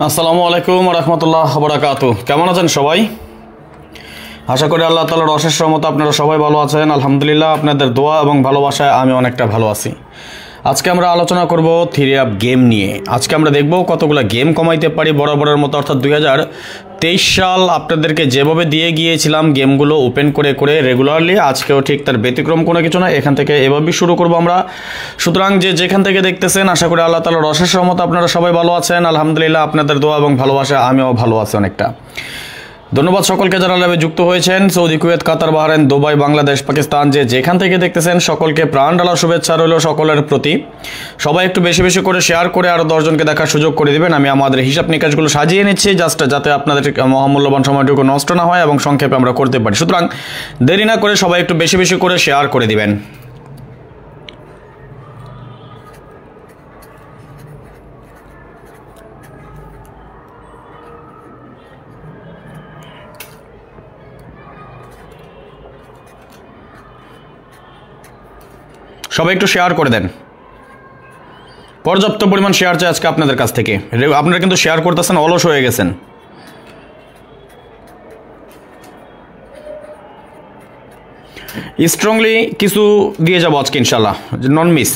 আসসালামু আলাইকুম ওয়া রাহমাতুল্লাহি ওয়া বারাকাতুহু। কেমন আছেন সবাই? আশা করি আল্লাহ তাআলার অশেষ রহমতে আপনারা সবাই ভালো আছেন। আলহামদুলিল্লাহ, আপনাদের দোয়া এবং ভালোবাসায় আমি অনেকটা ভালো আছি। আজকে আমরা আলোচনা করব থ্রি আপ গেম নিয়ে। আজকে আমরা দেখব কতগুলো গেম কমাইতে পারি বরাবরের মতো, অর্থাৎ 2023 সাল আপনাদেরকে যেভাবে দিয়ে গিয়েছিলাম গেমগুলো ওপেন করে করে রেগুলারলি, আজকেও ঠিক তার ব্যতিক্রম কোনো কিছু না। এখান থেকে এভাবেই শুরু করব আমরা। সুতরাং যেখান থেকে দেখতেছেন, আশা করি আল্লাহ তাআলার অশেষ রহমতে আপনারা সবাই ভালো আছেন। আলহামদুলিল্লাহ, আপনাদের দোয়া এবং ভালোবাসা আমিও ভালো আছি অনেকটা। ধন্যবাদ সকলকে যারা লাইভে যুক্ত হয়েছেন। সৌদি, কুয়েত, কাতার, বাহরাইন, দুবাই, বাংলাদেশ, পাকিস্তান, যেখান থেকে দেখতেছেন সকলকে প্রাণ ঢালা শুভেচ্ছা রইল সকলের প্রতি। সবাই একটু বেশি বেশি করে শেয়ার করে আরও 10 জনকে দেখার সুযোগ করে দিবেন। আমি আমাদের হিসাব নিকাশগুলো সাজিয়ে নিচ্ছি জাস্ট যাতে আপনাদের মহামূল্যবান সময়টুকু নষ্ট না হয় এবং সংক্ষেপে আমরা করতে পারি। সুতরাং দেরি না করে সবাই একটু বেশি বেশি করে শেয়ার করে দিবেন। সবাই একটু শেয়ার করে দেন। পর্যাপ্ত পরিমাণ শেয়ার চাই আজকে আপনাদের কাছ থেকে। আপনারা কিন্তু শেয়ার করতেছেন, অলস হয়ে গেছেন। স্ট্রংলি কিছু দিয়ে যাবো আজকে ইনশাল্লাহ, নন মিস।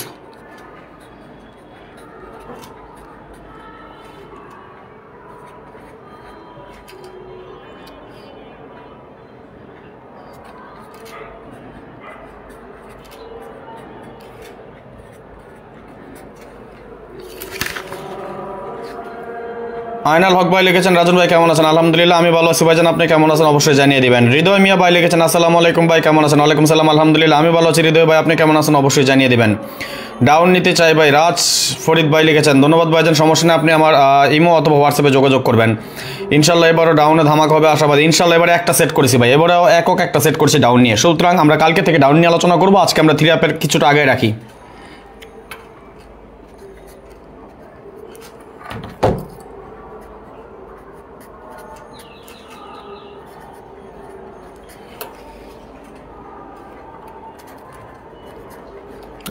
আয়নাল হক ভাই লিখেছেন, রাজন ভাই কেমন আছেন? আলহামদুলিল্লাহ আমি ভালো আছি ভাইজান, আপনি কেমন আছেন অবশ্যই জানিয়ে দিবেন। হৃদয় মিয়া ভাই লিখেছেন, আসসালামু আলাইকুম ভাই, কেমন আছেন? ওয়ালাইকুম সালাম, আলহামদুলিল্লাহ আমি ভালো আছি। হৃদয় ভাই আপনি কেমন আছেন অবশ্যই জানিয়ে দিবেন। ডাউন নিতে চাই ভাই, রাজ ফরিদ ভাই লিখেছেন, ধন্যবাদ ভাইজান, সমস্যা নেই, আপনি আমার ইমো অথবা হোয়াটসঅ্যাপে যোগাযোগ করবেন। ইনশাল্লাহ এবারও ডাউনে ধামাক হবে আশাবাদী। ইনশাল্লাহ এবারে একটা সেট করেছি ভাই, এবারেও একটা সেট করছি ডাউন নিয়ে। সুতরাং আমরা কালকে থেকে ডাউন নিয়ে আলোচনা করবো। আজকে আমরা থ্রি আপের কিছুটা আগে রাখি।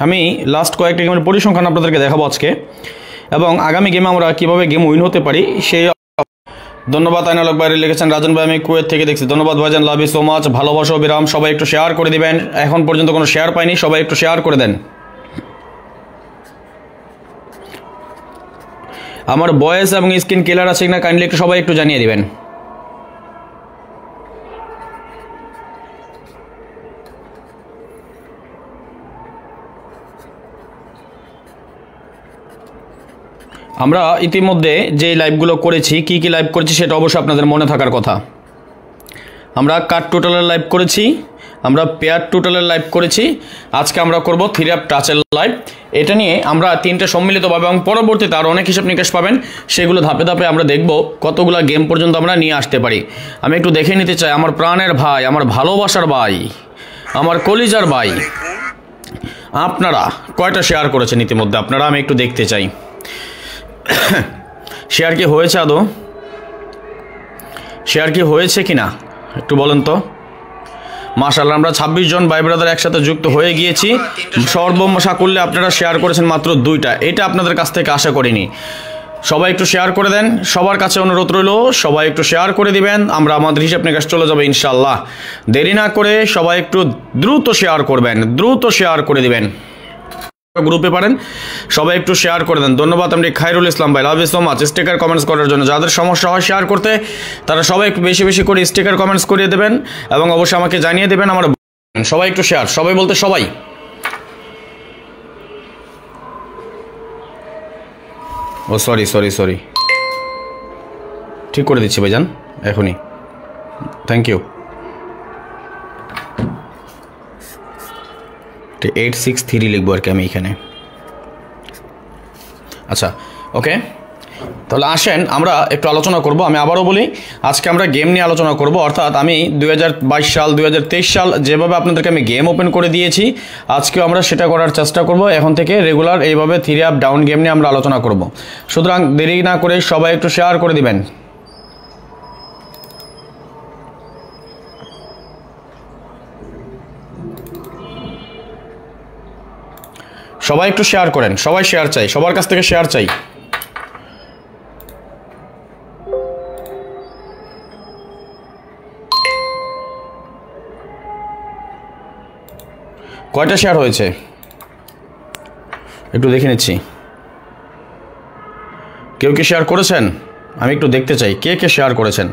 আমি লাস্ট কয়েকটা গেমের পরিসংখ্যান আপনাদেরকে দেখাবো আজকে, এবং আগামী গেমে আমরা কীভাবে গেম উইন হতে পারি সেই। ধন্যবাদ আইনালক ভাই লিখেছেন, রাজন ভাই আমি কুয়েত থেকে দেখছি, ধন্যবাদ ভাইজান, লাভ ইউ সো মাচ, ভালোবাসা বিরাম। সবাই একটু শেয়ার করে দিবেন, এখন পর্যন্ত কোনো শেয়ার পাইনি, সবাই একটু শেয়ার করে দেন। আমার ভয়েস এবং স্ক্রিন ক্লিয়ার আছে কিনা কাইন্ডলি একটু সবাই একটু জানিয়ে দিবেন। আমরা ইতিমধ্যে যে লাইভগুলো করেছি কি কি লাইভ করেছি সেটা অবশ্যই আপনাদের মনে থাকার কথা। আমরা কাট টোটালের লাইভ করেছি, আমরা পেয়ার টোটালের লাইভ করেছি, আজকে আমরা করব থ্রি আপ টাচের লাইভ। এটা নিয়ে আমরা তিনটে সম্মিলিতভাবে এবং পরবর্তীতে আরও অনেক হিসাব নিকাশ পাবেন, সেগুলো ধাপে ধাপে আমরা দেখব কতগুলো গেম পর্যন্ত আমরা নিয়ে আসতে পারি। আমি একটু দেখে নিতে চাই আমার প্রাণের ভাই, আমার ভালোবাসার ভাই, আমার কলিজার ভাই, আপনারা কয়টা শেয়ার করেছেন ইতিমধ্যে আপনারা, আমি একটু দেখতে চাই শেয়ার কি হয়েছে, আদৌ শেয়ার কি হয়েছে কি না একটু বলেন তো। মাশাআল্লাহ, আমরা 26 জন ভাই ব্রাদার একসাথে যুক্ত হয়ে গিয়েছি। সর্বসাকুল্যে আপনারা শেয়ার করেছেন মাত্র 2টা, এটা আপনাদের কাছ থেকে আশা করিনি। সবাই একটু শেয়ার করে দেন, সবার কাছে অনুরোধ রইল সবাই একটু শেয়ার করে দিবেন, আমরা আমাদের হিসাব নিকাশ চলে যাবো ইনশাআল্লাহ। দেরি না করে সবাই একটু দ্রুত শেয়ার করবেন, দ্রুত শেয়ার করে দিবেন। গ্রুপে পারেন সবাই একটু শেয়ার করে দেন। ধন্যবাদ আমি খায়রুল ইসলাম ভাই, love you so much sticker comments করার জন্য। যাদের সমস্যা হয় শেয়ার করতে তারা সবাই একটু বেশি বেশি করে স্টিকার কমেন্টস করিয়ে দেবেন এবং অবশ্যই আমাকে জানিয়ে দেবেন। আমার সবাই একটু শেয়ার, সবাই বলতে সবাই। ও সরি সরি সরি, ঠিক করে দিচ্ছি ভাইজান এখনই, থ্যাংক ইউ। 863 লিখবো আর কি আমি এখানে। আচ্ছা ওকে, তাহলে আসেন আমরা একটু আলোচনা করব। আমি আবারও বলি, আজকে আমরা গেম নিয়ে আলোচনা করব, অর্থাৎ আমি 2022 সাল 2023 সাল যেভাবে আপনাদেরকে আমি গেম ওপেন করে দিয়েছি আজকেও আমরা সেটা করার চেষ্টা করব। এখন থেকে রেগুলার এইভাবে থ্রি আপ ডাউন গেম নিয়ে আমরা আলোচনা করব। সুতরাং দেরি না করে সবাই একটু শেয়ার করে দিবেন। সবাই একটু শেয়ার করেন, সবাই শেয়ার চাই, সবার কাছ থেকে শেয়ার চাই। কয়টা শেয়ার হয়েছে একটু দেখে নিচ্ছি। কেউ কি শেয়ার করেছেন? আমি একটু দেখতে চাই কে কে শেয়ার করেছেন।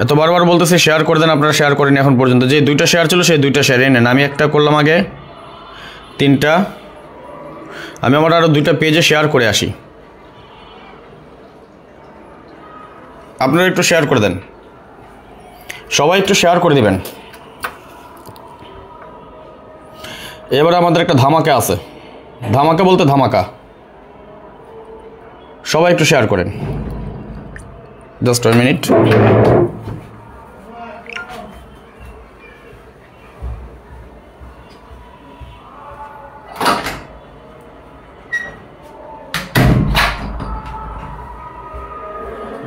এত বারবার বলতেছি শেয়ার করে দেন, আপনারা শেয়ার করেন এখন পর্যন্ত। যে 2টা শেয়ার ছিল সেই 2টা শেয়ার নেন। আমি একটা করলাম আগে, 3টা। আমি আমার আরও 2টা পেজে শেয়ার করে আসি, আপনারা একটু শেয়ার করে দেন, সবাই একটু শেয়ার করে দিবেন। এবারে আমাদের একটা ধামাকা আছে, ধামাকা বলতে ধামাকা। সবাই একটু শেয়ার করেন, জাস্ট 1 মিনিট।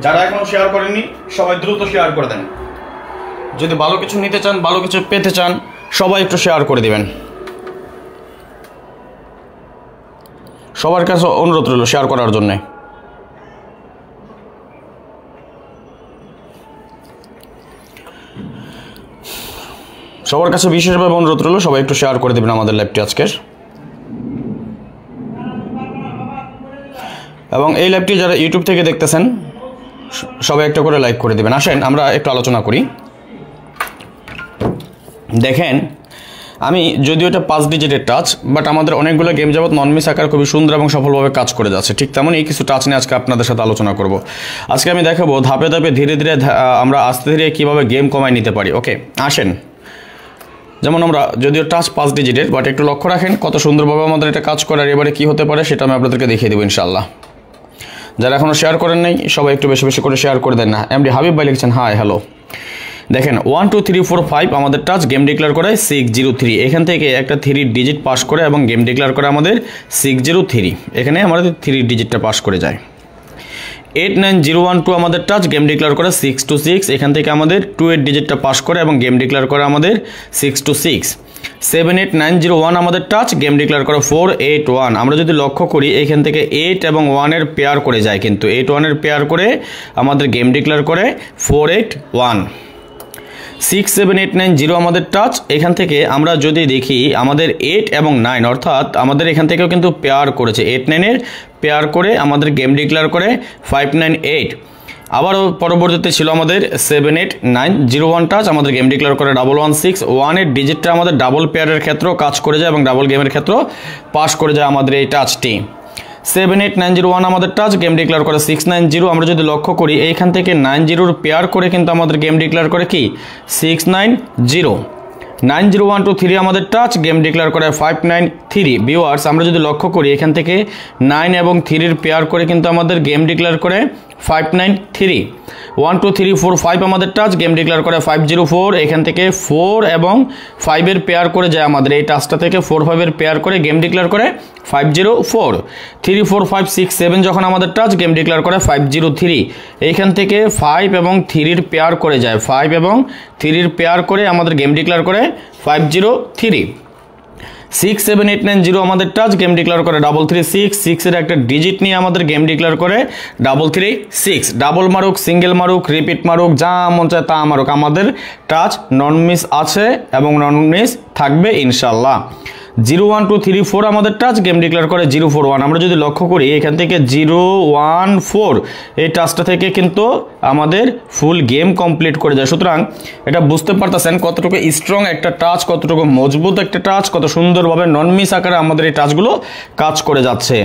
যারা এখনো শেয়ার করেননি সবাই দ্রুত শেয়ার করে দেন। যদি ভালো কিছু নিতে চান, ভালো কিছু পেতে চান, সবাই একটু শেয়ার করে দিবেন। সবার কাছে অনুরোধ রইল শেয়ার করার জন্য। সবার কাছে বিশেষভাবে অনুরোধ রইল সবাই একটু শেয়ার করে দেবেন আমাদের লাইভটি আজকের। এবং এই লাইভটি যারা ইউটিউব থেকে দেখতেছেন সবাই একটা করে লাইক করে দেবেন। আসেন আমরা একটু আলোচনা করি। দেখেন, আমি যদিও এটা 5 ডিজিটের টাচ, বাট আমাদের অনেকগুলো গেম যাবত নন মিস আকার খুবই সুন্দর এবং সফলভাবে কাজ করে যাচ্ছে। ঠিক তেমনই কিছু টাচ নিয়ে আজকে আপনাদের সাথে আলোচনা করব। আজকে আমি দেখাবো ধাপে ধাপে ধীরে ধীরে আমরা আস্তে ধীরে কীভাবে গেম কমায় নিতে পারি। ওকে আসেন, যেমন আমরা যদিও টাচ 5 ডিজিটের, বাট একটু লক্ষ্য রাখেন কত সুন্দরভাবে আমাদের এটা কাজ করে। আর এবারে কী হতে পারে সেটা আমি আপনাদেরকে দেখিয়ে দেবো ইনশাআল্লাহ। যারা এখনও শেয়ার করেন নাই সবাই একটু বেশি বেশি করে শেয়ার করে দেন না। এমডি হাবিব ভাই লিখছেন হাই হ্যালো। দেখেন 1 2 3 4 5 আমাদের টাচ গেম ডিক্লেয়ার করে 603। এখান থেকে একটা 3 ডিজিট পাস করে এবং গেম ডিক্লেয়ার করে আমাদের 603। এখানে আমাদের 3 ডিজিটটা পাস করে যায়। 89012 আমাদের টাচ গেম ডিক্লেয়ার করে 626। এখান থেকে আমাদের 28 ডিজিটটা পাস করে এবং গেম ডিক্লেয়ার করে আমাদের 626। 78901 আমাদের টাচ গেম ডিক্লেয়ার করে 481। আমরা যদি লক্ষ্য করি এখান থেকে 8 এবং 1 এর পেয়ার করে যায়, কিন্তু 8 1 এর পেয়ার করে আমাদের গেম ডিক্লেয়ার করে 481। 67890 আমাদের টাচ। এখান থেকে আমরা যদি দেখি আমাদের 8 এবং 9, অর্থাৎ আমাদের এখান থেকেও কিন্তু পেয়ার করেছে। 8 9 এর পেয়ার করে আমাদের গেম ডিক্লেয়ার করে 598। আবারও পরবর্তীতে ছিল আমাদের 7890 টাচ, আমাদের গেম ডিক্লেয়ার করে 1161 এর ডিজিটটা আমাদের ডাবল পেয়ারের ক্ষেত্রেও কাজ করে যায় এবং ডাবল গেমের ক্ষেত্রেও পাস করে যায় আমাদের এই টাচটি। 78901 আমাদের টাচ, গেম ডিক্লেয়ার করে 690। আমরা যদি লক্ষ্য করি এইখান থেকে 90 পেয়ার করে কিন্তু আমাদের গেম ডিক্লেয়ার করে কি 690। 90123 আমাদের টাচ, গেম ডিক্লেয়ার করে 593। ভিউয়ার্স আমরা যদি লক্ষ্য করি এখান থেকে 9 এবং 3 পেয়ার করে কিন্তু আমাদের গেম ডিক্লেয়ার করে 593। 1 2 3 4 5 আমাদের টাচ, গেম ডিক্লেয়ার করে 504। এখান থেকে 4 এবং 5 এর পেয়ার করে যায় আমাদের এই টাচটা থেকে 4 5 এর পেয়ার করে গেম ডিক্লেয়ার করে 504। 3 4 5 6 7 যখন আমাদের টাচ, গেম ডিক্লেয়ার করে 503। এইখান থেকে 5 এবং 3 এর পেয়ার করে যায়, 5 এবং 3 এর পেয়ার করে আমাদের গেম ডিক্লেয়ার করে 503। 67890 আমাদের টাচ, গেম ডিক্লেয়ার করে 336। 6 এর একটা ডিজিট নিয়ে আমাদের গেম ডিক্লেয়ার করে 336। ডাবল মারুক, সিঙ্গেল মারুক, রিপিট মারুক, যা মন চায় তা মারুক, আমাদের টাচ নন মিস আছে এবং নন মিস থাকবে ইনশাল্লাহ। 01234 আমাদের টাচ, গেম ডিক্লেয়ার করে 041। আমরা যদি লক্ষ্য করি এখান থেকে 014 এই টাচটা থেকে কিন্তু আমাদের ফুল গেম কমপ্লিট করে যায়। সুতরাং এটা বুঝতে পারতেছেন কতটুকু স্ট্রং একটা টাচ, কতটুকু মজবুত একটা টাচ, কত সুন্দরভাবে নন মিস আকারে আমাদের এই টাচগুলো কাজ করে যাচ্ছে।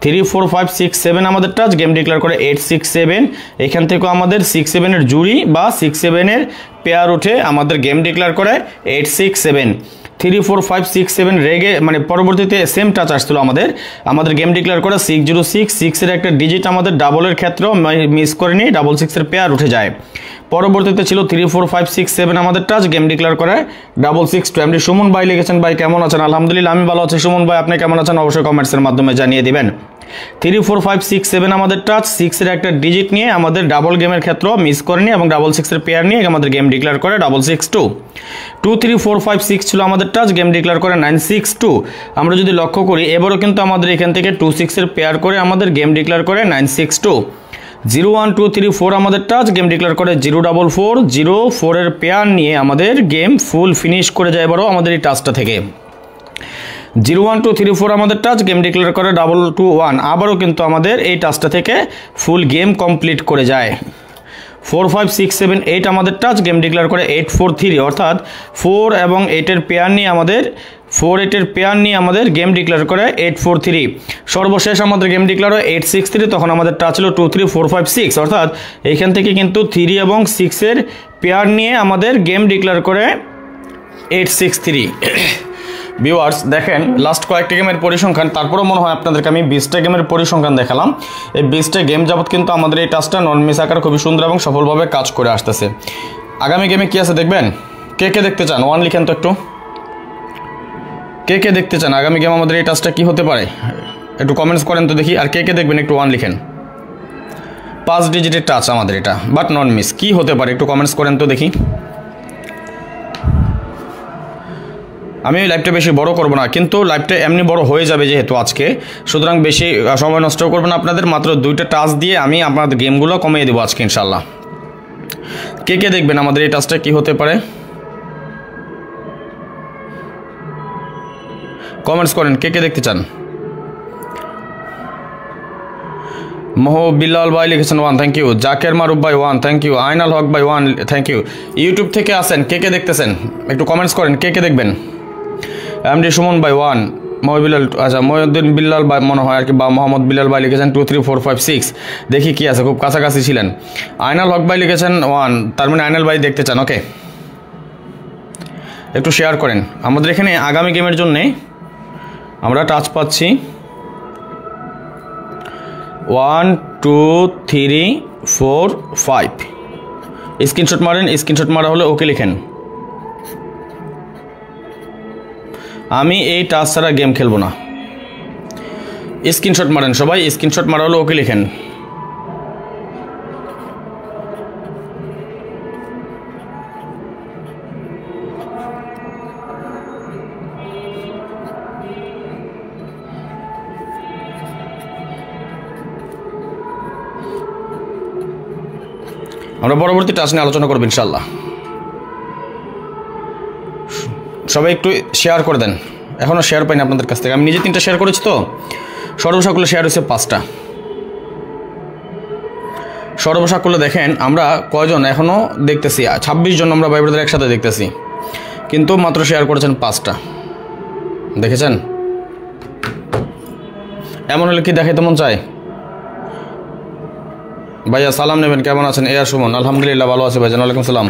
3 4 5 6 7 আমাদের টাচ, গেম ডিক্লেয়ার করে 867। এখান থেকেও আমাদের 6 7 এর জুড়ি বা 6 7 এর পেয়ার উঠে আমাদের গেম ডিক্লেয়ার করে 867। 3 4 5 6 7 রেগে মানে পরবর্তীতে সেম টাচ আসছিল আমাদের গেম ডিক্লেয়ার করে 606। 6 এর একটা ডিজিট আমাদের ডাবলের ক্ষেত্রেও মিস করেনি, 6 এর পেয়ার উঠে যায়। পরবর্তীতে ছিল 3 4 5 6 7 আমাদের টাচ, গেম ডিক্লেয়ার করে 662। এমডি সুমন ভাই লিখেছেন, ভাই কেমন আছেন? আলহামদুলিল্লাহ আমি ভালো আছি। সুমন ভাই আপনি কেমন আছেন? অবশ্যই কমেন্টসের মাধ্যমে জানিয়ে দিবেন। 3 4 5 6 7 আমাদের টাচ, 6 এর একটা ডিজিট নিয়ে আমাদের ডাবল গেমের ক্ষেত্রেও মিস করেনি এবং 6 এর পেয়ার নিয়ে আমাদের গেম ডিক্লেয়ার করে 662। 2 3 4 5 6 ছিল আমাদের টাচ, গেম ডিক্লেয়ার করে 962। আমরা যদি লক্ষ্য করি এবারও কিন্তু আমাদের এখান থেকে 2 6 এর পেয়ার করে আমাদের গেম ডিক্লেয়ার করে 962। 0 1 2 3 4 আমাদের টাচ, গেম ডিক্লেয়ার করে 044। 04 এর পেয়ার নিয়ে আমাদের গেম ফুল ফিনিশ করে যায় এবারও আমাদের এই টাচটা থেকে। 0 1 2 3 4 আমাদের টাচ, গেম ডিক্লেয়ার করে 221। আবারও কিন্তু আমাদের এই টাচটা থেকে ফুল গেম কমপ্লিট করে যায়। 4 5 6 7 8 আমাদের টাচ, গেম ডিক্লেয়ার করে 843। অর্থাৎ 4 এবং 8 এর পেয়ার নিয়ে আমাদের 4 8 এর পেয়ার নিয়ে আমাদের গেম ডিক্লেয়ার করে 843। সর্বশেষ আমাদের গেম ডিক্লেয়ার হয় 863। তখন আমাদের টাচ ছিল 2 3 4 5 6। অর্থাৎ এইখান থেকে কিন্তু 3 এবং 6 এর পেয়ার নিয়ে আমাদের গেম ডিক্লেয়ার করে 863। ভিউয়ার্স দেখেন লাস্ট কয়েকটা গেমের পরিসংখ্যান, তারপরেও মনে হয় আপনাদেরকে আমি 20টা গেমের পরিসংখ্যান দেখালাম। এই 20টা গেম যাবত কিন্তু আমাদের এই টাচটা নন মিস আকার খুবই সুন্দর এবং সফলভাবে কাজ করে আসতেছে। আগামী গেমে কি আছে দেখবেন? কে কে দেখতে চান? 1 লিখেন তো একটু, কে কে দেখতে চান আগামী গেম আমাদের এই টাচটা কি হতে পারে একটু কমেন্টস করেন তো দেখি। আর কে কে দেখবেন একটু 1 লিখেন। 5 ডিজিটের টাচ আমাদের এটা, বাট নন মিস, কি হতে পারে একটু কমেন্টস করেন তো দেখি। আমি লাইভটা বেশি বড় করব না, কিন্তু লাইভটা এমনি বড় হয়ে যাবে যেহেতু আজকে, সুতরাং বেশি সময় নষ্ট করবো না আপনাদের। মাত্র 2টা টাচ দিয়ে আমি আপনাদের গেমগুলো কমিয়ে দেবো আজকে ইনশাল্লাহ। কে কে দেখবেন আমাদের এই টাচটা কি হতে পারে কমেন্টস করেন, কে কে দেখতে চান। বিল্লাল ভাই লিখেছেন 1, থ্যাংক ইউ। জাকের মারুফ ভাই 1, থ্যাংক ইউ। আইনাল হক ভাই 1, থ্যাংক ইউ। ইউটিউব থেকে আসেন, কে কে দেখতেছেন একটু কমেন্টস করেন, কে কে দেখবেন। এমডি সুমন ভাই 1, মহিবিল্লাল, আচ্ছা মহিউদ্দিন বিল্লাল ভাই মনে হয় আর কি, বা মোহাম্মদ বিল্লাল ভাই লিখেছেন 2 3 4 5 6। দেখি কি আছে, খুব কাছাকাছি ছিলেন। আইনাল হক ভাই লিখেছেন 1, তার মানে আইনাল ভাই দেখতে চান। ওকে, একটু শেয়ার করেন। আমাদের এখানে আগামী গেমের জন্যে আমরা টাচ পাচ্ছি 1 2 3 4 5। স্ক্রিনশট মারেন, স্ক্রিনশট মারা হলে ওকে লিখেন। আমি এই টাচ ছাড়া গেম খেলবো না। স্ক্রিনশট মারেন সবাই, স্ক্রিনশট মারা হলে ওকে লিখেন। আমরা পরবর্তী টাচ নিয়ে আলোচনা করবো ইনশাল্লাহ। সবাই একটু শেয়ার করে দেন, এখনও শেয়ার পাইনি আপনাদের কাছ থেকে। আমি নিজে 3টা শেয়ার করেছি তো, সর্বসকলে শেয়ার হয়েছে 5টা। সর্বসাকুল্য দেখেন আমরা কয়জন এখনও দেখতেছি, 26 জন আমরা ভাই ব্রাদার একসাথে দেখতেছি, কিন্তু মাত্র শেয়ার করেছেন 5টা। দেখেছেন? এমন হলে কি দেখাইতে মন চায়? ভাইয়া সালাম নেবেন, কেমন আছেন? এ আর সুমন, আলহামদুলিল্লাহ ভালো আছে ভাইজান, ওয়ালাইকুম সালাম।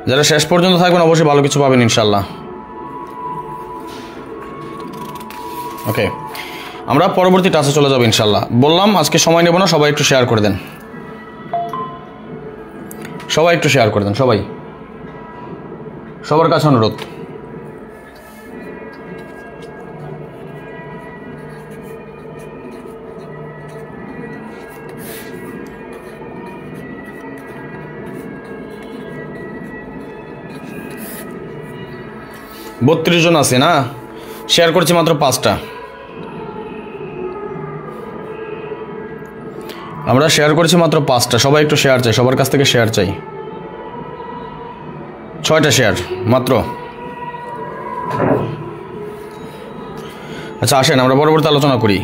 যারা শেষ পর্যন্ত থাকবেন অবশ্যই ভালো কিছু পাবেন ইনশাল্লাহ। ওকে, আমরা পরবর্তী টাচে চলে যাব ইনশাল্লাহ। বললাম আজকে সময় নেব না, সবাই একটু শেয়ার করে দেন, সবাই একটু শেয়ার করে দেন, সবার কাছে অনুরোধ। বত্রিশ জন আছে না, শেয়ার করছি মাত্র 5টা। আমরা শেয়ার করেছি মাত্র 5টা, সবাই একটু শেয়ার চাই, সবার কাছ থেকে শেয়ার চাই। 6টা শেয়ার মাত্র। আচ্ছা আসেন আমরা পরবর্তী আলোচনা করি।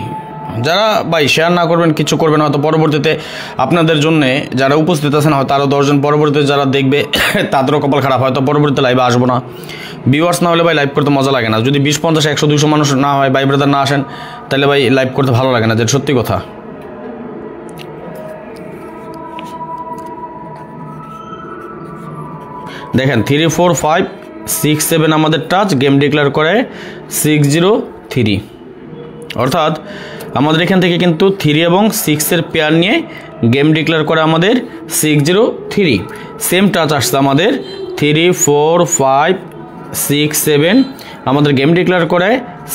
যারা ভাই শেয়ার না করবেন, কিছু করবেন, হয়তো পরবর্তীতে আপনাদের জন্য যারা উপস্থিত আছেন হয়তো আরও 10 জন পরবর্তীতে যারা দেখবে তাদেরও কপাল খারাপ, হয়তো পরবর্তীতে লাইভে আসবো না। ভিউয়ার্স না হলে ভাই লাইভ করতে মজা লাগে না। যদি 20, 50, 100, 200 মানুষ না হয়, ভাই ব্রাদার না আসেন, তাহলে ভাই লাইভ করতে ভালো লাগে না, যেটা সত্যি কথা। দেখেন 3, 4, 5, 6, 7 আমাদের টাচ গেম ডিক্লেয়ার করে 603, অর্থাৎ আমাদের এখান থেকে কিন্তু 3 এবং 6-এর পেয়ার নিয়ে গেম ডিক্লেয়ার করে আমাদের 603। সেম টাচ আসছে আমাদের 3, 4, 5, 6, 7 আমাদের গেম ডিক্লেয়ার করে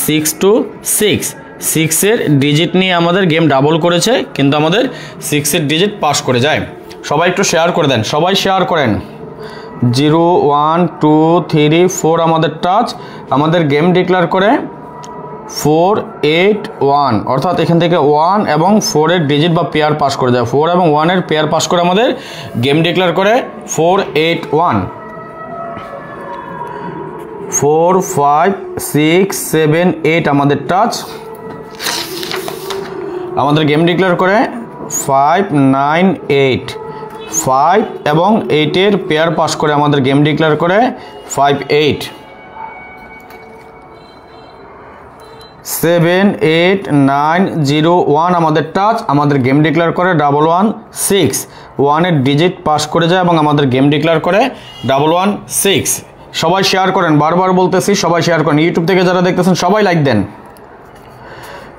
626। 6-এর ডিজিট নিয়ে আমাদের গেম ডাবল করেছে, কিন্তু আমাদের 6-এর ডিজিট পাস করে যায়। সবাই একটু শেয়ার করে দেন, সবাই শেয়ার করেন। 0, 1, 2, 3, 4 আমাদের টাচ আমাদের গেম ডিক্লেয়ার করে 481, অর্থাৎ এখান থেকে 1 এবং 4-এর ডিজিট বা পেয়ার পাস করে যায়। 4 এবং 1-এর পেয়ার পাস করে আমাদের গেম ডিক্লেয়ার করে 481। 4, 5, 6, 7, 8 আমাদের টাচ আমাদের গেম ডিক্লেয়ার করে 598। 5 এবং 8-এর পেয়ার পাস করে আমাদের গেম ডিক্লেয়ার করে 58। 7, 8, 9, 0, 1 আমাদের টাচ আমাদের গেম ডিক্লেয়ার করে 116। 1-এর ডিজিট পাস করে যায় এবং আমাদের গেম ডিক্লেয়ার করে 116। সবাই শেয়ার করেন, বারবার বলতেছি সবাই শেয়ার করেন। ইউটিউব থেকে যারা দেখতেছেন সবাই লাইক দেন।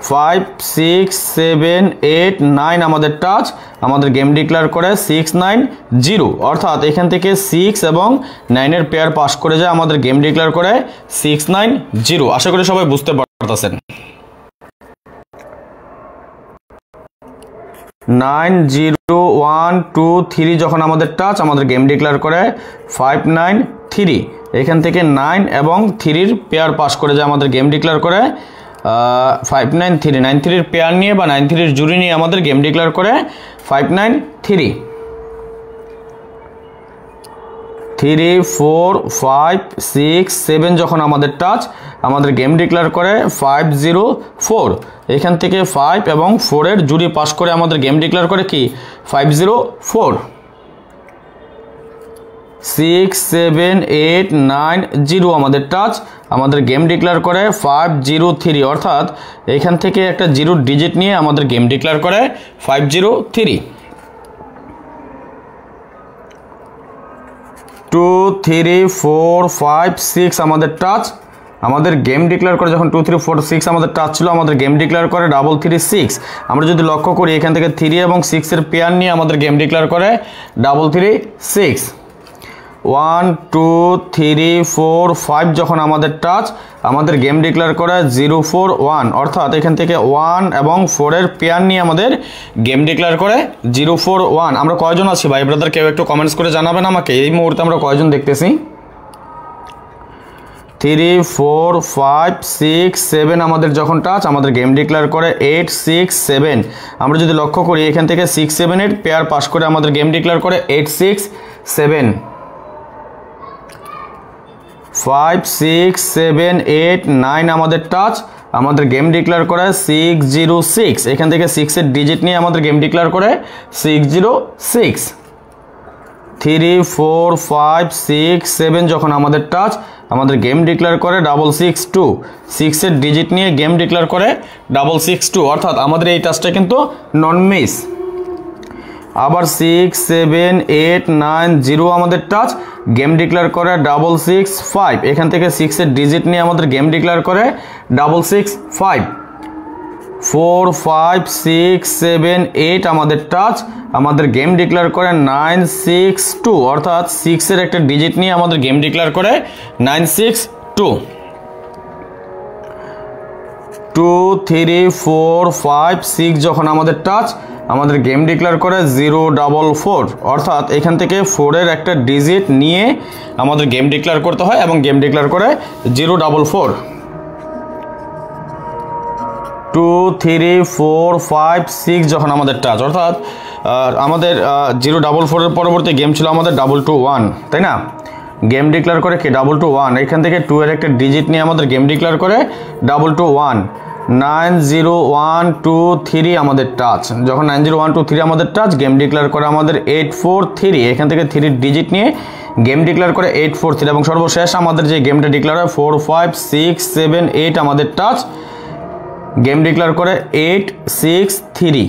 5, 6, 7, 8, 9 আমাদের টাচ আমাদের গেম ডিক্লেয়ার করে 690, অর্থাৎ এখান থেকে 6 এবং 9-এর পেয়ার পাস করে যায় আমাদের গেম ডিক্লেয়ার করে 690। আশা করি সবাই বুঝতে পারতেছেন। 9, 0, 1, 2, 3 যখন আমাদের টাচ আমাদের গেম ডিক্লেয়ার করে 593। এখান থেকে 9 এবং 3-র পেয়ার পাস করে যায় আমাদের গেম ডিক্লেয়ার করে 593। 93-র পেয়ার নিয়ে বা 93-র জুড়ি নিয়ে আমাদের গেম ডিক্লেয়ার করে 593। 3, 4, 5, 6, 7 যখন আমাদের টাচ আমাদের গেম ডিক্লেয়ার করে 504। এখান থেকে 5 এবং 4-এর জুড়ি পাস করে আমাদের গেম ডিক্লেয়ার করে কি 504। 6, 7, 8, 9, 0 আমাদের টাচ আমাদের গেম ডিক্লেয়ার করে 503, অর্থাৎ এখান থেকে একটা 0 ডিজিট নিয়ে আমাদের গেম ডিক্লেয়ার করে 503। 2, 3, 4, 5, 6 আমাদের টাচ আমাদের গেম ডিক্লেয়ার করে যখন 2, 3, 4, 6 আমাদের টাচ ছিল আমাদের গেম ডিক্লেয়ার করে 336। আমরা যদি লক্ষ্য করি এখান থেকে 3 এবং 6-এর পেয়ার নিয়ে আমাদের গেম ডিক্লেয়ার করে 336। 1, 2, 3, 4, 5 যখন আমাদের টাচ আমাদের গেম ডিক্লেয়ার করে 041, অর্থাৎ এখান থেকে 1 এবং 4-এর পেয়ার নিয়ে আমাদের গেম ডিক্লেয়ার করে 041। আমরা কয়জন আছি ভাই ব্রাদার? কেউ একটু কমেন্টস করে জানাবেন আমাকে এই মুহূর্তে আমরা কয়জন দেখতেছি। 3, 4, 5, 6, 7 আমাদের যখন টাচ আমাদের গেম ডিক্লেয়ার করে 867। আমরা যদি লক্ষ্য করি এখান থেকে 6, 7-এর পেয়ার পাস করে আমাদের গেম ডিক্লেয়ার করে 867। 5, 6, 7, 8, 9 আমাদের টাচ আমাদের গেম ডিক্লেয়ার করে 606, এখান থেকে 6 এর ডিজিট নিয়ে আমাদের গেম ডিক্লেয়ার করে 606। 3 4 5 6 7 যখন আমাদের টাচ, আমাদের গেম ডিক্লেয়ার করে 662, 6 এর ডিজিট নিয়ে গেম ডিক্লেয়ার করে 662, অর্থাৎ আমাদের এই টাচটা কিন্তু নন মিস। আবার 6 7 8 9 0 আমাদের টাচ, গেম ডিক্লেয়ার করে 665, এখান থেকে 6 এর ডিজিট নিয়ে আমাদের গেম ডিক্লেয়ার করে 665। 4 5 6 7 8 আমাদের টাচ, আমাদের গেম ডিক্লেয়ার করে 962, অর্থাৎ 6 এর একটা ডিজিট নিয়ে আমাদের গেম ডিক্লেয়ার করে 962। 2 3 4 5 6 যখন আমাদের টাচ, আমাদের গেম ডিক্লেয়ার করে 044, অর্থাৎ এখান থেকে 4 এর একটা ডিজিট নিয়ে আমাদের গেম ডিক্লেয়ার করতে হয় এবং গেম ডিক্লেয়ার করে 044। 2 3 4 5 6 যখন আমাদের টাচ, অর্থাৎ আমাদের 044 এর পরবর্তী গেম ছিল আমাদের 221, তাই না? গেম ডিক্লেয়ার করে কি 221, এখান থেকে 2 এর একটা ডিজিট নিয়ে আমাদের গেম ডিক্লেয়ার করে 221। 90123 আমাদের টাচ, যখন 90123 আমাদের টাচ, গেম ডিক্লেয়ার করে আমাদের 843, এখান থেকে 3 ডিজিট নিয়ে গেম ডিক্লেয়ার করে 843, এবং সর্বশেষ আমাদের যে গেমটা ডিক্লেয়ার হয় 4 5 6 7 8 আমাদের টাচ, গেম ডিক্লেয়ার করে 863,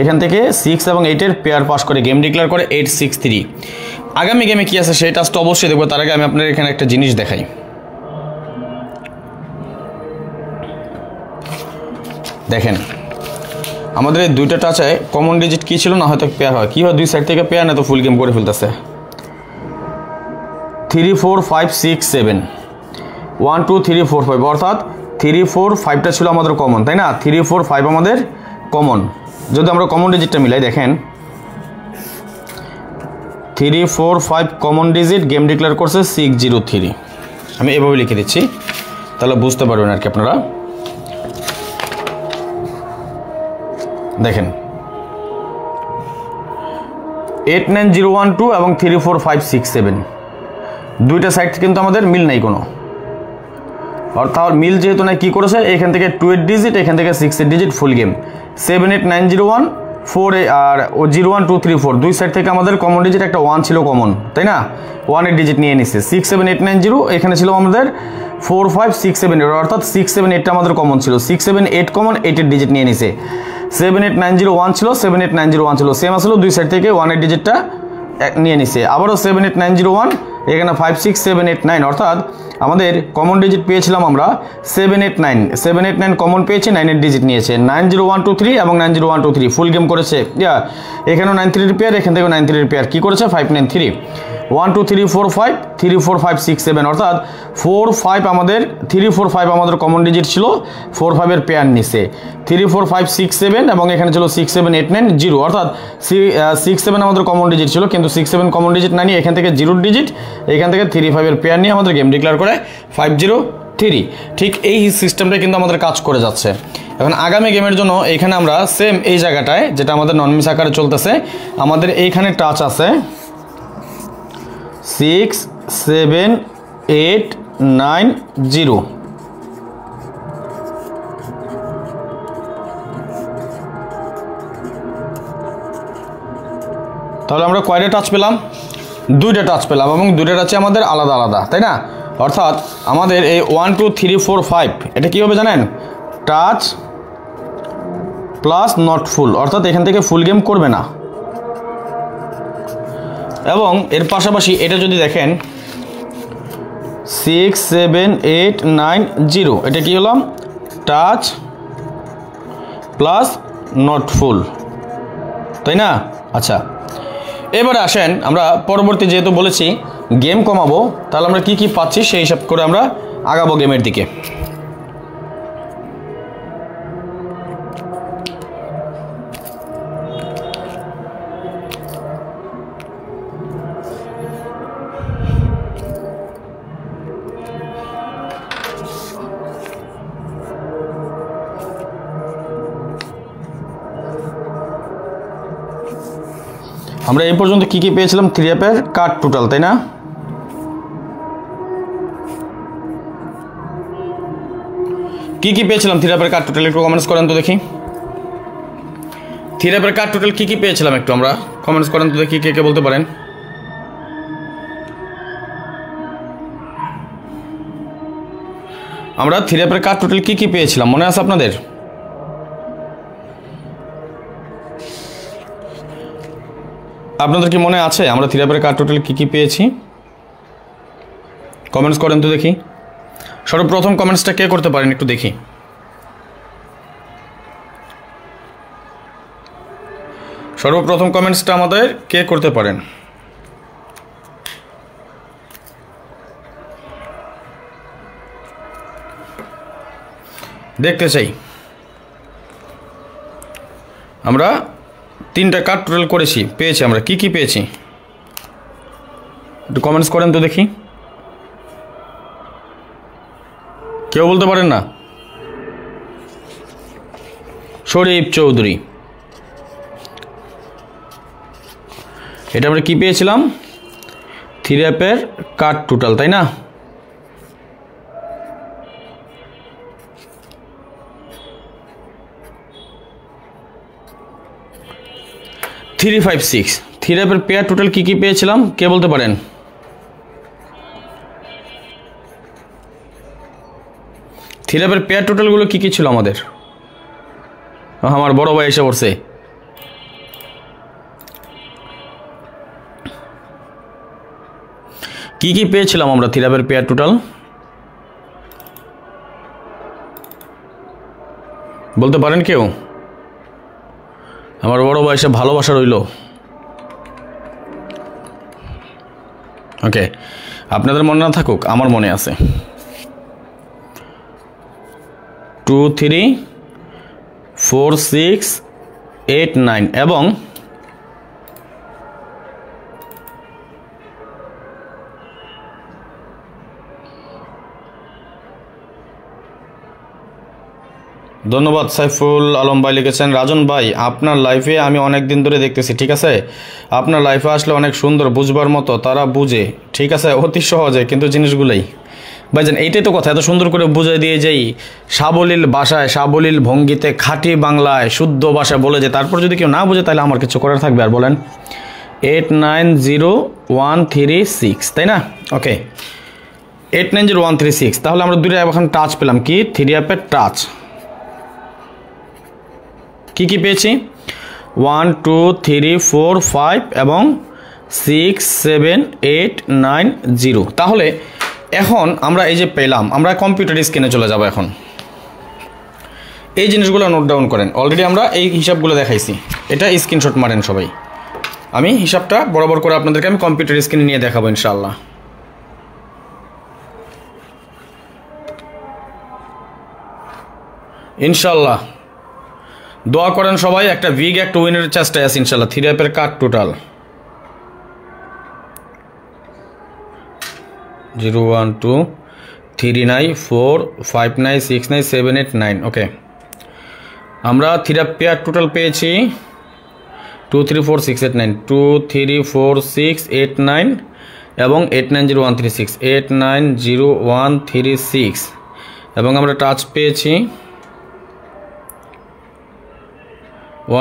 এখান থেকে 6 এবং 8 এর পেয়ার পাস করে গেম ডিক্লেয়ার করে 863। আগামী গেমে কি আছে সেই টাচটা অবশ্যই দেখবো, তার আগে আমি আপনার এখানে একটা জিনিস দেখাই। দেখেন আমাদের এই দুইটা টাচে কমন ডিজিট কি ছিল না, হয়তো পেয়ার হয়, কি হয় দুই সাইড থেকে পেয়ার না তো ফুল গেম করে ফেলতেছে। 3 4 5 6 7 1 2 3 4 5, অর্থাৎ 3 4 5টা ছিল আমাদের কমন, তাই না? 3 4 5 আমাদের কমন। যদি আমরা কমন ডিজিটটা মিলাই, দেখেন 3 4 5 কমন ডিজিট, গেম ডিক্লেয়ার করছে 603। আমি এভাবে লিখে দিচ্ছি, তাহলে বুঝতে পারবেন আর কি আপনারা। দেখেন 89012 এবং 3 4 5 6 7 দুইটা সাইড কিন্তু আমাদের মিল নাই কোনো, অর্থাৎ মিল যেহেতু নাই, কি করেছে এখান থেকে 2 এর ডিজিট, এখান থেকে 6 এর ডিজিট, ফুল গেম 78901 4 আর 01234 দুই সাইড থেকে আমাদের কমন ডিজিট একটা 1 ছিল কমন, তাই না? 1 এর ডিজিট নিয়ে নিছে। 67890 এখানে ছিল আমাদের 4 5 6 7 8, অর্থাৎ 6 7 8টা আমাদের কমন ছিল, 6 7 8 কমন, 8 এর ডিজিট নিয়ে নিছে। 78901 ছিল, 78901 ছিল, সেম আসলো, দুই সাইড থেকে 1 এর ডিজিটটা নিয়ে নিছে। আবারও 78901, এখানে 5 6 7 8 9, অর্থাৎ আমাদের কমন ডিজিট পেয়েছিলাম আমরা 789 কমন পেয়েছে, 9 এর ডিজিট নিয়েছে। 90123 এবং 90123 ফুল গেম করেছে, এখানেও 93 এর পেয়ার, এখান থেকেও 93 এর পেয়ার, কি করেছে 593। 1 2 3 4 5 3 4 5 6 7, অর্থাৎ 4 5 আমাদের 3 4 5 আমাদের কমন ডিজিট ছিল, 4 5 এর পেয়ার নিছে। 3 4 5 6 7 এবং এখানে ছিল 6 7 8 9 0, অর্থাৎ 6 7 আমাদের কমন ডিজিট ছিল, কিন্তু 6 7 কমন ডিজিট না নিয়ে এখান থেকে 0 ডিজিট, এখান থেকে 3 5 এর পেয়ার নিয়ে আমাদের গেম ডিক্লেয়ার করে 503। ঠিক এই সিস্টেমটা কিন্তু আমাদের কাজ করে যাচ্ছে। এখন আগামী গেমের জন্য এখানে আমরা সেম এই জায়গাটায়, যেটা আমাদের নন মিস আকারে চলতেছে, আমাদের এইখানে টাচ আছে 6 7 8 9 0। তাহলে আমরা কয়টা টাচ পেলাম? দুইটা টাচ পেলাম, এবং দুইটা টাচে আমাদের আলাদা আলাদা, তাই না? অর্থাৎ আমাদের এই 1 2 3 4 5 এটা কী হবে জানেন? টাচ প্লাস নট ফুল, অর্থাৎ এখান থেকে ফুল গেম করবে না। এবং এর পাশাপাশি এটা যদি দেখেন 6 7 8 9 0, এটা কি হলাম? টাচ প্লাস নট ফুল, তাই না? আচ্ছা, এবারে আসেন আমরা পরবর্তী, যেহেতু বলেছি গেম কমাবো, তাহলে আমরা কি কি পাচ্ছি সেই হিসাব করে আমরা আগাবো গেমের দিকে। আমরা এই পর্যন্ত কি কি পেয়েছিলাম? 3 অ্যাপের কার্ড টোটাল, তাই না? কি পেয়েছিলাম থিরাপের কার্ড টোটাল একটু কমেন্টস করেন তো দেখি। থিরাপের কার্ড টোটাল কি পেয়েছিলাম একটু আমরা কমেন্টস করেন তো দেখি, কে বলতে পারেন। আমরা থিরাপের কার্ড টোটাল কি পেয়েছিলাম মনে আছে আপনাদের? আপনাদের কি মনে আছে আমরা থিরাপের কার্ড টোটাল কি পেয়েছি? কমেন্টস করেন তো দেখি। সর্বপ্রথম কমেন্টসটা কে করতে পারেন একটু দেখি। সর্বপ্রথম কমেন্টসটা আমাদের কে করতে পারেন? দেখতে চাই। আমরা 3টা কার্ড টোটাল করেছি, পেয়েছি আমরা কি পেয়েছি একটু কমেন্টস করেন তো দেখি। কেউ বলতে পারেন না? শরীফ চৌধুরী, এটা আমরা কি পেয়েছিলাম? থিরাপের কার্ড টোটাল, তাই না? থ্রি 5 6 থিরাপের পেয়ার টোটাল কি পেয়েছিলাম কে বলতে পারেন? থিরাপের পেয়ার টোটালগুলো কি ছিল আমাদের? আমার বড় ভাই এসে পড়ছে। কি পেয়েছিলাম আমরা থিরাপের পেয়ার টোটাল বলতে পারেন কেউ? আমার বড় ভাই এসে ভালোবাসা রইল। ওকে, আপনাদের মনে না থাকুক, আমার মনে আছে। 2 3 4 6 8 9 এবং ধন্যবাদ। সাইফুল আলম ভাই লিখেছেন, রাজন ভাই আপনার লাইফে আমি অনেক দিন ধরে দেখতেছি, ঠিক আছে? আপনার লাইফে আসলে অনেক সুন্দর, বুঝবার মতো, তারা বুঝে, ঠিক আছে, অতি সহজে, কিন্তু জিনিসগুলোই ভাইজান এইটাই তো কথা, এত সুন্দর করে বুঝাই দিয়ে যাই, সাবলীল ভাষায়, সাবলীল ভঙ্গিতে, খাঁটি বাংলায়, শুদ্ধ ভাষায় বলে যে, তারপর যদি কেউ না বুঝে তাহলে আমার কিছু করার থাকবে? আর বলেন 890136, তাই না? ওকে, 890136। তাহলে আমরা দুটো এখন টাচ পেলাম, কি থিরাপের টাচ। কি পেয়েছি? 1 2 3 4 5 এবং 6 7 8 9 0। তাহলে এখন আমরা এই যে পেলাম, আমরা কম্পিউটার স্ক্রিনে চলে যাব। এখন এই জিনিসগুলো নোট ডাউন করেন, অলরেডি আমরা এই হিসাবগুলো দেখাইছি, এটা স্ক্রিনশট মারেন সবাই। আমি হিসাবটা বরাবর করে আপনাদেরকে আমি কম্পিউটার স্ক্রিনে নিয়ে দেখাবো ইনশাআল্লাহ। ইনশাআল্লাহ দোয়া করেন সবাই, একটা বিগ একটা উইনের চেষ্টায় আছে ইনশাআল্লাহ। থিরাপের কার্ড টোটাল 0 1 2 3 9 4 5 9 6 9 7 8 9। ওকে, আমরা থিরাপের টোটাল পেয়েছি 2 3 4 6 8 9 2 3 4 6 8 9 এবং 890136 890136 এবং আমরা টাচ পেয়েছি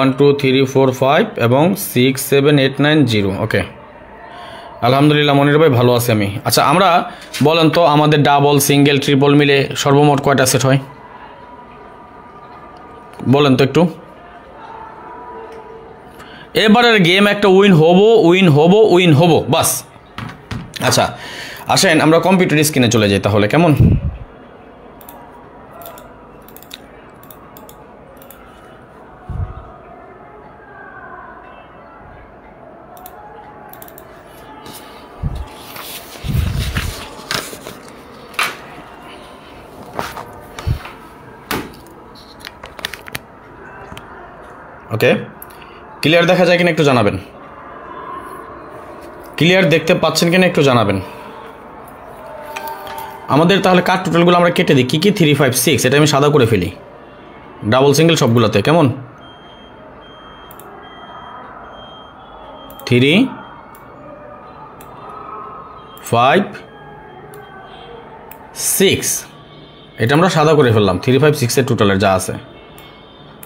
1 2 3 4 5 এবং 6 7 8 9 0। ওকে, আলহামদুলিল্লাহ মনির ভাই ভালো আছি আমি। আচ্ছা, আমরা বলেন তো আমাদের ডাবল, সিঙ্গেল, ট্রিপল মিলে সর্বমোট কয়টা সেট হয় বলেন তো একটু। এবারের গেম একটা উইন হবো, উইন হবো, উইন হবো, বাস। আচ্ছা আসেন আমরা কম্পিউটার স্ক্রিনে চলে যাই তাহলে, কেমন? ওকে, ক্লিয়ার দেখা যায় কিনা একটু জানাবেন। ক্লিয়ার দেখতে পাচ্ছেন কিনা একটু জানাবেন। আমাদের তাহলে কার্ড টোটালগুলো আমরা কেটে দিই। কি 3 5 6 এটা আমি সাদা করে ফেলি, ডাবল সিঙ্গেল সবগুলোতে, কেমন? 3 5 6 এটা আমরা সাদা করে ফেললাম 356 এর টোটালের যা আছে,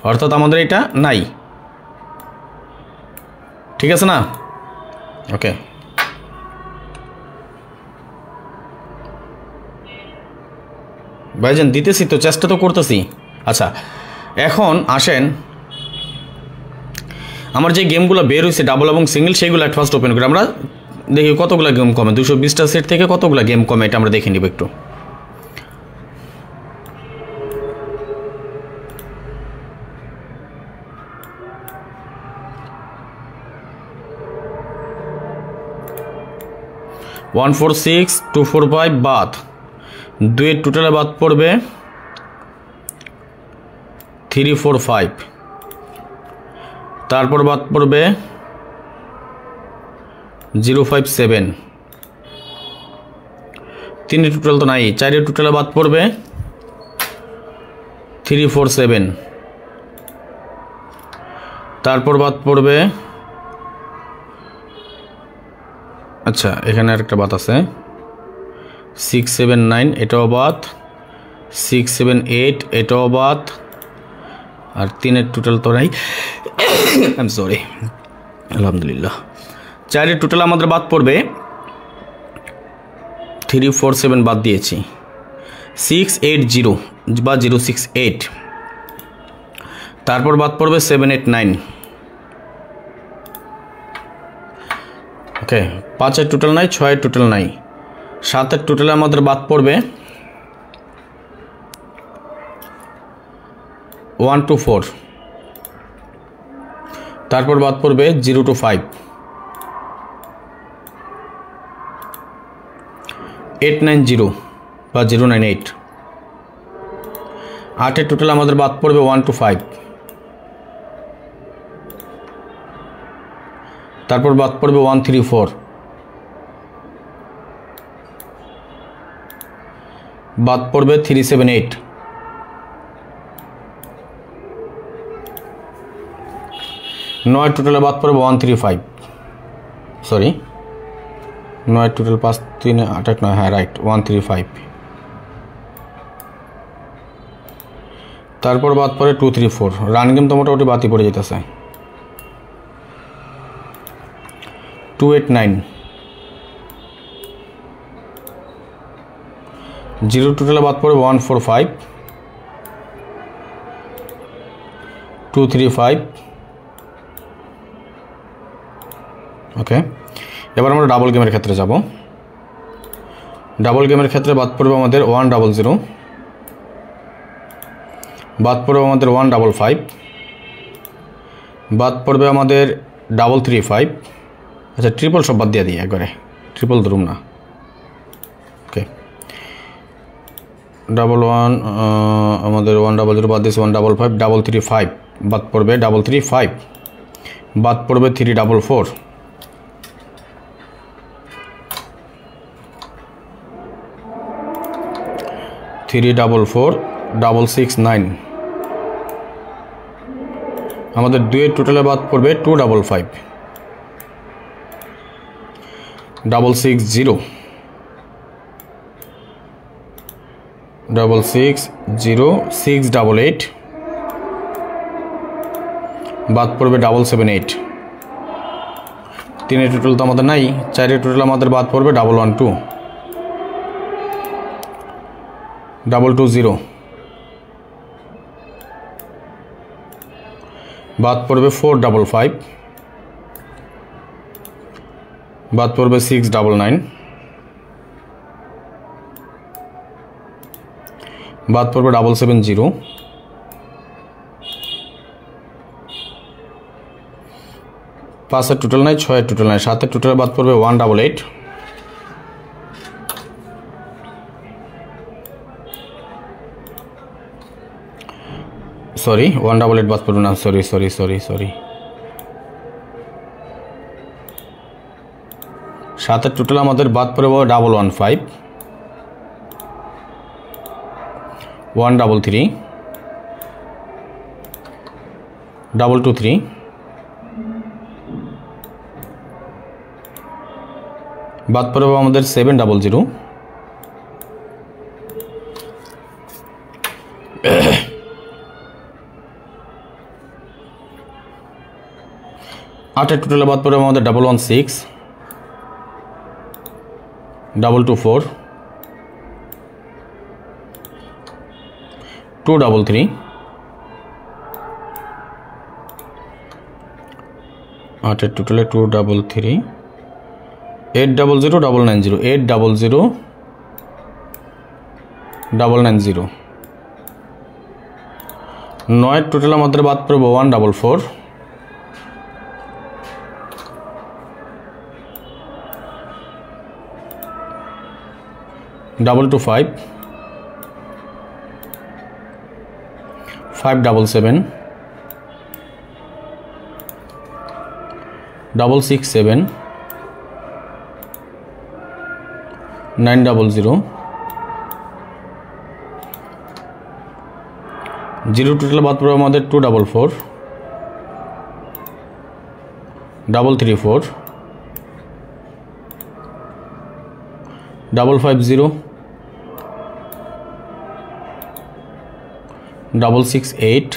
অর্থাৎ আমাদের এটা নাই। ঠিক আছে না? ওকে, ভাইজান দিতেছি তো, চেষ্টা তো করতেছি। আচ্ছা এখন আসেন আমার যে গেমগুলো বের হয়েছে ডাবল এবং সিঙ্গেল, সেইগুলো অ্যাট ফার্স্ট ওপেন করি। আমরা দেখি কতগুলো গেম কমে, 220টা সেট থেকে কতগুলো গেম কমে এটা আমরা দেখে নিব একটু। ওয়ান 146 245 বাদ, 2 টোটালে বাদ পড়বে 345, তারপর বাদ পড়বে 057, 3 টোটাল তো নাই, 4 টোটালে বাদ পড়বে 347, তারপর বাদ পড়বে, আচ্ছা এখানে আরেকটা বাদ আছে 679, এটাও বাদ, 678 এটাও বাদ, আর 3 টোটাল তো নাই, আই এম সরি, আলহামদুলিল্লাহ। 4 টোটাল আমাদের বাদ পড়বে 347 বাদ দিয়েছি, 680 বা 068, তারপর বাদ পড়বে 789। ওকে, 5 টোটাল নাই, 6 টোটাল নাই, 7 টোটালে আমাদের বাদ পড়বে 124, তারপর বাদ পড়বে 025, 890 বা 098, 8 টোটাল আমাদের বাদ পড়বে 125, তারপর বাদ পড়বে 134, বাদ পড়বে 378, 9 টোটালে বাদ পড়বে 135, সরি 9 টোটাল 5 3 8 8 9, হ্যাঁ রাইট 135, তারপর বাদ পড়ে 234, রান গেম তো মোটামুটি বাতি পড়ে যেতেছে, 289, 0 টোটালে বাদ পড়ে 145, 235। ওকে, এবার আমরা ডাবল গেমের ক্ষেত্রে যাব। ডাবল গেমের ক্ষেত্রে বাদ পড়বে আমাদের 100, বাদ পড়বে আমাদের 155, বাদ পড়বে আমাদের 335। আচ্ছা ট্রিপল সব বাদ দিয়ে দিই একবারে, ট্রিপল ধরুম না। ওকে, 11 আমাদের 100 বাদ দিয়েছে, 155, 335 বাদ পড়বে 335, বাদ পড়বে 344, 344, 669, আমাদের 2 টোটালে বাদ পড়বে 255, 660, 688, বাদ পড়বে 778, 3 টোটাল তো আমাদের নাই, 4 টোটাল আমাদের বাদ পড়বে 112, 220, বাদ পড়বে 455, বাদ পড়বে 699, বাদ পড়বে 770, পাঁচের টোটাল নাই, 6 টোটাল নাই, 7 টোটাল বাদ পড়বে 188, সরি 188 বাদ পড়বে না, সরি 7 টোটাল আমাদের বাদ পড়বে 115, 133, 223, বাদ পড়বে আমাদের 700, 8 টোটালে বাদ পড়বে আমাদের 116, 224, 233, 8 টোটালে 233, 800 990, 800 990, 9 টোটাল আমাদের বাদ পড়বে 144, 225, 577, 667, 900, 0 টোটাল বাদ পড়বে আমাদের 244, 334, 550, 668,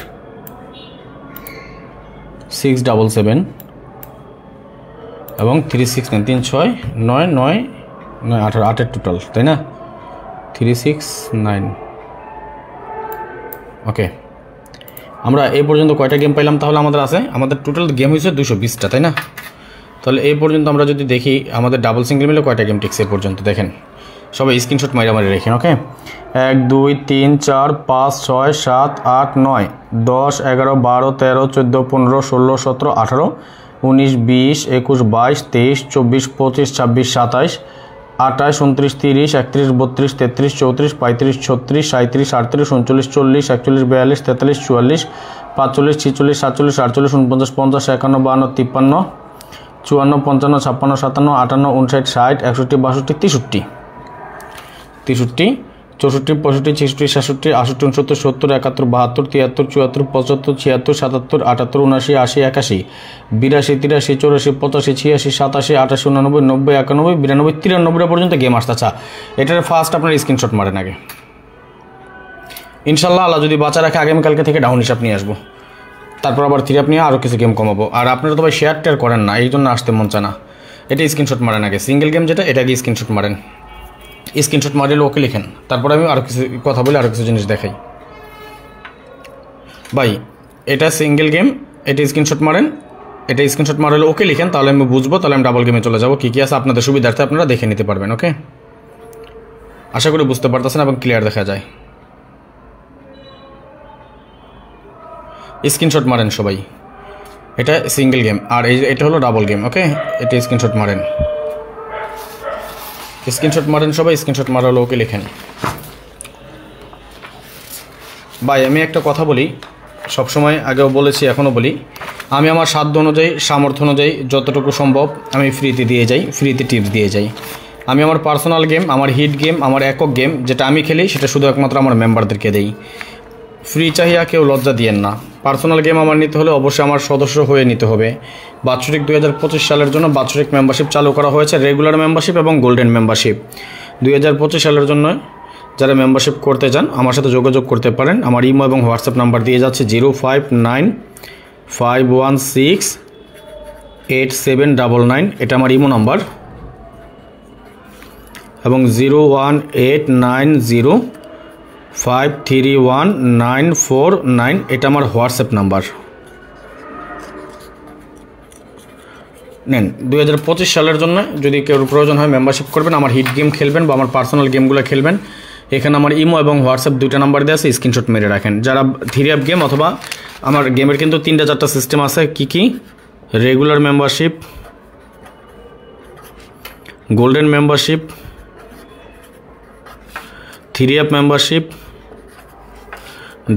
677 এবং 369, 3699 18 টোটাল, তাই না? 369। ওকে, আমরা এই পর্যন্ত কয়টা গেম পাইলাম? তাহলে আমাদের টোটাল গেম হয়েছে 220টা, তাই না? তাহলে এই পর্যন্ত আমরা যদি দেখি আমাদের ডাবল সিঙ্গেল মিলে কয়টা গেম টিকছে এই পর্যন্ত, দেখেন সবাই স্ক্রিনশট মারি রেখেন। ওকে, 1 2 3 4 5 6 7 8 9 10 11 12 13 14 15 16 17 18 19 20 21 22 23 24 25 26 27 28 29 30 31 32 33 34 35 36 37 38 39 40 41 42 43 44 45 46 47 48 49 50 51 52 53 54 55 56 57 58 59 60 61 62 63 63 64 65 66 67 68 69 70 71 72 73 74 75 76 77 78 79 80 81 82 83 84 85 86 87 88 89 90 91 92 93 পর্যন্ত গেম আসছে। আচ্ছা, এটার ফার্স্ট আপনার স্ক্রিনশট মারেন আগে, ইনশাল্লাহ আল্লাহ যদি বাঁচা রাখে আগামীকালকে থেকে ডাউন হিসাব নিয়ে আসবো, তারপর আবার থ্রি আপ নিয়ে আরও কিছু গেম কমাবো। আর আপনারা তো ভাই শেয়ার টেয়ার করেন না, এই জন্য আসতে মন চায় না। এটা স্ক্রিনশট মারেন আগে, সিঙ্গেল গেম যেটা, এটা আগে স্ক্রিনশট মারেন। স্ক্রিনশট মারিলে ওকে লিখেন, তারপরে আমি আরও কিছু কথা বলে আরও কিছু জিনিস দেখাই। ভাই এটা সিঙ্গেল গেম, এটা স্ক্রিনশট মারেন, এটা স্ক্রিনশট মারলে ওকে লিখেন, তাহলে আমি বুঝবো, তাহলে আমি ডাবল গেমে চলে যাবো। কী কী আছে আপনাদের সুবিধার্থে আপনারা দেখে নিতে পারবেন। ওকে, আশা করি বুঝতে পারতেছেন এবং ক্লিয়ার দেখা যায়। স্ক্রিনশট মারেন সবাই, এটা সিঙ্গেল গেম আর এটা হলো ডাবল গেম। ওকে, এটা স্ক্রিনশট মারেন, স্ক্রিনশট মারেন সবাই, স্ক্রিনশট মারা হলো ওকে লিখেন। ভাই আমি একটা কথা বলি, সবসময় আগেও বলেছি এখনও বলি, আমি আমার সাধ্য অনুযায়ী সামর্থ্য অনুযায়ী যতটুকু সম্ভব আমি ফ্রিতে দিয়ে যাই, ফ্রিতে টিপস দিয়ে যাই। আমি আমার পার্সোনাল গেম, আমার হিট গেম, আমার একক গেম যেটা আমি খেলি সেটা শুধু একমাত্র আমার মেম্বারদেরকে দেই। ফ্রি চাহিয়া কেউ লজ্জা দিয়েন না। পার্সোনাল গেম আমার নিতে হলে অবশ্যই আমার সদস্য হয়ে নিতে হবে। বাৎসরিক 2025 সালের জন্য বাৎসরিক মেম্বারশিপ চালু করা হয়েছে, রেগুলার মেম্বারশিপ এবং গোল্ডেন মেম্বারশিপ। 2025 সালের জন্য যারা মেম্বারশিপ করতে চান আমার সাথে যোগাযোগ করতে পারেন। আমার ইমো এবং হোয়াটসঅ্যাপ নাম্বার দিয়ে যাচ্ছে 05951687799, এটা আমার ইমো নাম্বার, এবং 01890531949, এটা আমার হোয়াটসঅ্যাপ নাম্বার। নেন, 2025 সালের জন্য যদি কেউ প্রয়োজন হয় মেম্বারশিপ করবেন, আমার হিট গেম খেলবেন বা আমার পার্সোনাল গেমগুলো খেলবেন, এখানে আমার ইমো এবং হোয়াটসঅ্যাপ দুইটা নাম্বার দেওয়া আছে, স্ক্রিনশট মেরে রাখেন। যারা থ্রি অ্যাপ গেম অথবা আমার গেমের কিন্তু 3-4টা সিস্টেম আছে, কি কি? Regular membership, golden membership, three app membership,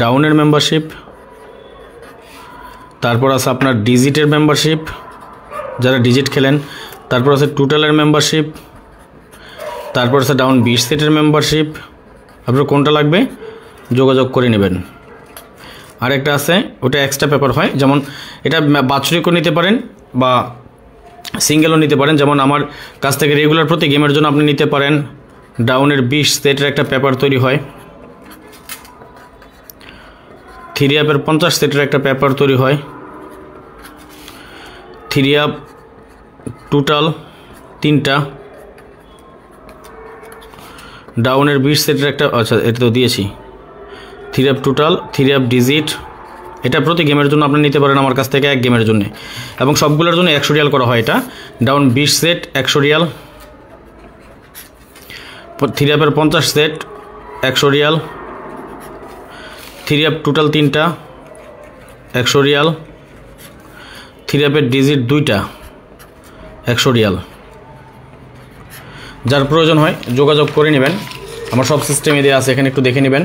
ডাউনের মেম্বারশিপ, তারপর আছে আপনার ডিজিটের মেম্বারশিপ যারা ডিজিট খেলেন, তারপর আছে টোটালের মেম্বারশিপ, তারপর আছে ডাউন 20 সেটের মেম্বারশিপ। আপনার কোনটা লাগবে যোগাযোগ করে নেবেন। আরেকটা আছে, ওটা এক্সট্রা পেপার হয়, যেমন এটা বাৎসরিকও নিতে পারেন বা সিঙ্গেলও নিতে পারেন। যেমন আমার কাছ থেকে রেগুলার প্রতি গেমের জন্য আপনি নিতে পারেন ডাউনের 20 সেটের একটা পেপার তৈরি হয়, থ্রি অ্যাপের 50 সেটের একটা পেপার তৈরি হয়, 3 আপ টোটাল 3টা, ডাউনের 20 সেটের একটা, আচ্ছা এটা তো দিয়েছি, 3 আপ টোটাল, 3 আপ ডিজিট। এটা প্রতি গেমের জন্য আপনি নিতে পারেন আমার কাছ থেকে, এক গেমের জন্য, এবং সবগুলোর জন্য 100 রিয়াল করা হয়। এটা ডাউন 20 সেট 100 রিয়াল, 3 আপের 50 সেট 100 রিয়াল, 3 আপ টোটাল 3টা 100 রিয়াল, 3 আপের ডিজিট 2টা 100 রিয়াল। যার প্রয়োজন হয় যোগাযোগ করে নেবেন, আমার সব সিস্টেমে দেওয়া আছে, এখানে একটু দেখে নেবেন।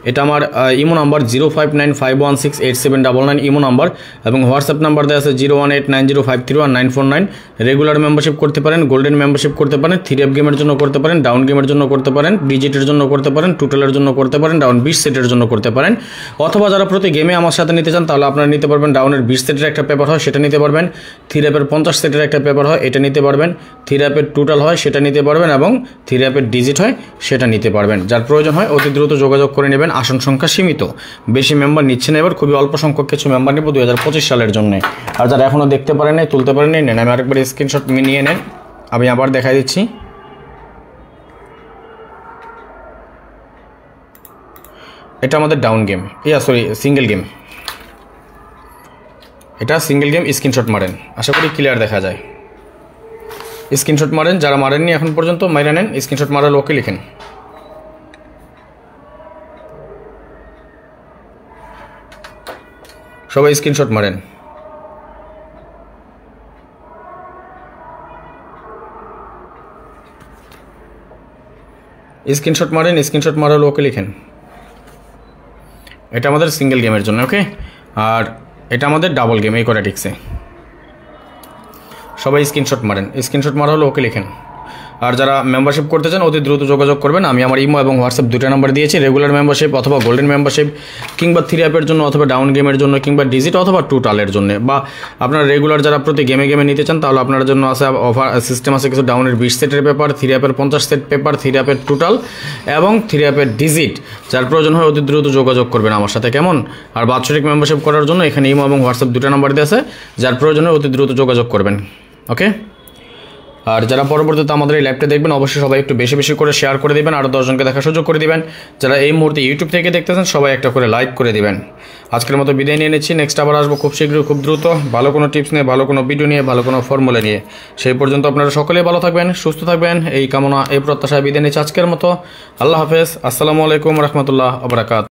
এটা আমার ইমো নাম্বার 0595168799 ইমো নাম্বার, এবং হোয়াটসঅ্যাপ নাম্বার দেওয়া আছে 01890531949। রেগুলার মেম্বারশিপ করতে পারেন, গোল্ডেন মেম্বারশিপ করতে পারেন, 3 আপ গেমের জন্য করতে পারেন, ডাউন গেমের জন্য করতে পারেন, ডিজিটের জন্য করতে পারেন, টোটালের জন্য করতে পারেন, ডাউন 20 সেটের জন্য করতে পারেন। অথবা যারা প্রতি গেমে আমার সাথে নিতে চান তাহলে আপনারা নিতে পারবেন, ডাউনের 20 সেটের একটা পেপার হয় সেটা নিতে পারবেন, 3 আপের 50 সেটের একটা পেপার হয় এটা নিতে পারবেন, 3 আপের টোটাল হয় সেটা নিতে পারবেন, এবং 3 আপের ডিজিট হয় সেটা নিতে পারবেন। যার প্রয়োজন হয় অতি দ্রুত যোগাযোগ করে নেবেন। আসন সংখ্যা সীমিত, বেশি মেম্বার নিচ্ছে না, এবার খুবই অল্প সংখ্যক কিছু মেম্বার নেব 2025 সালের জন্য। আর যারা এখনও দেখতে পারেন নাই, তুলতে পারেন নাই, নেন, আমি আরেকবার স্ক্রিনশট নিয়ে নেন, আমি আবার দেখাই দিচ্ছি। এটা আমাদের ডাউন গেম, সিঙ্গেল গেম, এটা সিঙ্গেল গেম। স্ক্রিনশট মারেন, আশা করি ক্লিয়ার দেখা যায়। স্ক্রিনশট মারেন, যারা মারেননি এখন পর্যন্ত মাইরা নেন, স্ক্রিনশট মারার ওকে লিখেন। সবাই স্ক্রিনশট মারেন। স্ক্রিনশট মারেন, স্ক্রিনশট মারার ওকে লিখেন। এটা আমাদের সিঙ্গেল গেমের জন্য, ওকে। আর এটা আমাদের ডাবল গেম, এই কোয়াড্রেটিক্সে। সবাই স্ক্রিনশট মারেন, স্ক্রিনশট মারা হলো ওকে লিখেন। আর যারা মেম্বারশিপ করতে চান অতি দ্রুত যোগাযোগ করবেন, আমি আমার ইমো এবং হোয়াটসঅ্যাপ দুটো নাম্বার দিয়েছি। রেগুলার মেম্বারশিপ অথবা গোল্ডেন মেম্বারশিপ, কিংবা 3 আপের জন্য, অথবা ডাউন গেমের জন্য, কিংবা ডিজিট অথবা টোটালের জন্য, বা আপনারা রেগুলার যারা প্রতি গেমে নিতে চান তাহলে আপনার জন্য আছে অফার সিস্টেম আছে কিছু। ডাউনের 20 সেটের পেপার, 3 আপের 50 সেট পেপার, 3 আপের টোটাল এবং 3 আপের ডিজিট। যার প্রয়োজন হয় অতি দ্রুত যোগাযোগ করবেন আমার সাথে, কেমন? আর বাৎসরিক মেম্বারশিপ করার জন্য এখানে ইমো এবং হোয়াটসঅ্যাপ দুটো নাম্বার দিয়ে আছে, যার প্রয়োজন হয় অতি দ্রুত যোগাযোগ করবেন, ওকে। আর যারা পরবর্তীতে আমাদের এই লাইভটা দেখবেন অবশ্যই সবাই একটু বেশি বেশি করে শেয়ার করে দিবেন, আরও 10 জনকে দেখার সুযোগ করে দিবেন। যারা এই মুহূর্তে ইউটিউব থেকে দেখতেছেন সবাই একটা করে লাইক করে দিবেন। আজকের মতো বিদায় নিয়ে নিচ্ছি, নেক্সট আবার আসবো খুব শীঘ্রই, খুব দ্রুত, ভালো কোনো টিপস নিয়ে, ভালো কোনো ভিডিও নিয়ে, ভালো কোনো ফর্মুলা নিয়ে। সেই পর্যন্ত আপনারা সকলেই ভালো থাকবেন, সুস্থ থাকবেন, এই কামনা এই প্রত্যাশায় বিদায় নিচ্ছি আজকের মতো। আল্লাহ হাফেজ, আসসালামু আলাইকুম রহমতুল্লাহ ওয়া বারাকাতুহু।